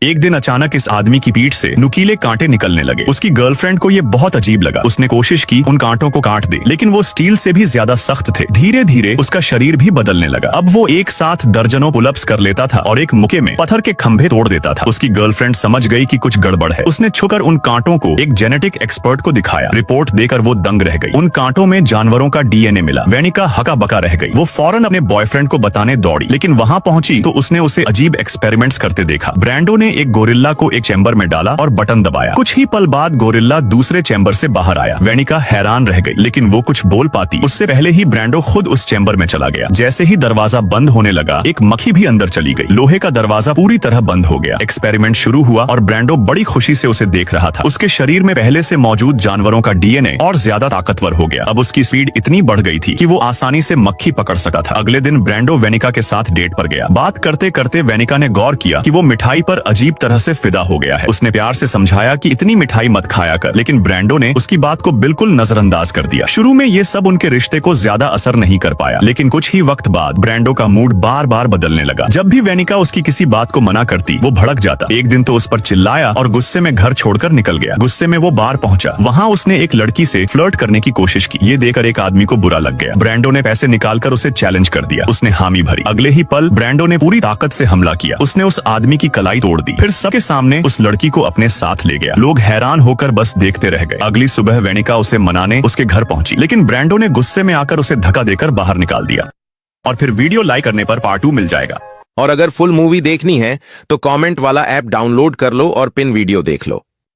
एक दिन अचानक इस आदमी की पीठ से नुकीले कांटे निकलने लगे। उसकी गर्लफ्रेंड को ये बहुत अजीब लगा। उसने कोशिश की उन कांटों को काट दे, लेकिन वो स्टील से भी ज्यादा सख्त थे। धीरे धीरे उसका शरीर भी बदलने लगा। अब वो एक साथ दर्जनों पुलअप्स कर लेता था और एक मुक्के में पत्थर के खंभे तोड़ देता था। उसकी गर्लफ्रेंड समझ गई कि कुछ गड़बड़ है। उसने छुकर उन कांटों को एक जेनेटिक एक्सपर्ट को दिखाया। रिपोर्ट देकर वो दंग रह गई। उन कांटों में जानवरों का डीएनए मिला। वेनिका हका बका रह गई। वो फौरन अपने बॉयफ्रेंड को बताने दौड़ी, लेकिन वहां पहुंची तो उसने उसे अजीब एक्सपेरिमेंट्स करते देखा। ब्रैंडो ने एक गोरिल्ला को एक चैम्बर में डाला और बटन दबाया। कुछ ही पल बाद गोरिल्ला दूसरे चैम्बर से बाहर आया। वेनिका हैरान रह गई, लेकिन वो कुछ बोल पाती उससे पहले ही ब्रैंडो खुद उस चैम्बर में चला गया। जैसे ही दरवाजा बंद होने लगा, एक मक्खी भी अंदर चली गई। लोहे का दरवाजा पूरी तरह बंद हो गया। एक्सपेरिमेंट शुरू हुआ और ब्रैंडो बड़ी खुशी से उसे देख रहा था। उसके शरीर में पहले से मौजूद जानवरों का डीएनए और ज्यादा ताकतवर हो गया। अब उसकी स्पीड इतनी बढ़ गई थी कि वो आसानी से मक्खी पकड़ सकता था। अगले दिन ब्रैंडो वेनिका के साथ डेट पर गया। बात करते करते वेनिका ने गौर किया कि वो मिठाई पर अजीब तरह से फिदा हो गया है। उसने प्यार से समझाया कि इतनी मिठाई मत खाया कर, लेकिन ब्रैंडो ने उसकी बात को बिल्कुल नजरअंदाज कर दिया। शुरू में ये सब उनके रिश्ते को ज्यादा असर नहीं कर पाया, लेकिन कुछ ही वक्त बाद ब्रैंडो का मूड बार बार बदलने लगा। जब भी वेनिका उसकी किसी बात को मना करती, वो भड़क जाता। एक दिन तो उस पर चिल्लाया और गुस्से में घर छोड़कर निकल गया। गुस्से में वो बार पहुंचा। वहां उसने एक लड़की से फ्लर्ट करने की कोशिश की। ये देखकर एक आदमी को बुरा लग गया। ब्रैंडो ने पैसे निकालकर उसे चैलेंज कर दिया। उसने हामी भरी। अगले ही पल ब्रैंडो ने पूरी ताकत से हमला किया। उसने उस आदमी की कलाई तोड़ दी, फिर सबके सामने उस लड़की को अपने साथ ले गया। लोग हैरान होकर बस देखते रह गए। अगली सुबह वेनिका उसे मनाने उसके घर पहुंची, लेकिन ब्रैंडो ने गुस्से में आकर उसे धक्का देकर बाहर निकाल दिया। और फिर वीडियो लाइक करने पर पार्ट 2 मिल जाएगा। और अगर फुल मूवी देखनी है तो कमेंट वाला ऐप डाउनलोड कर लो और पिन वीडियो देख लो।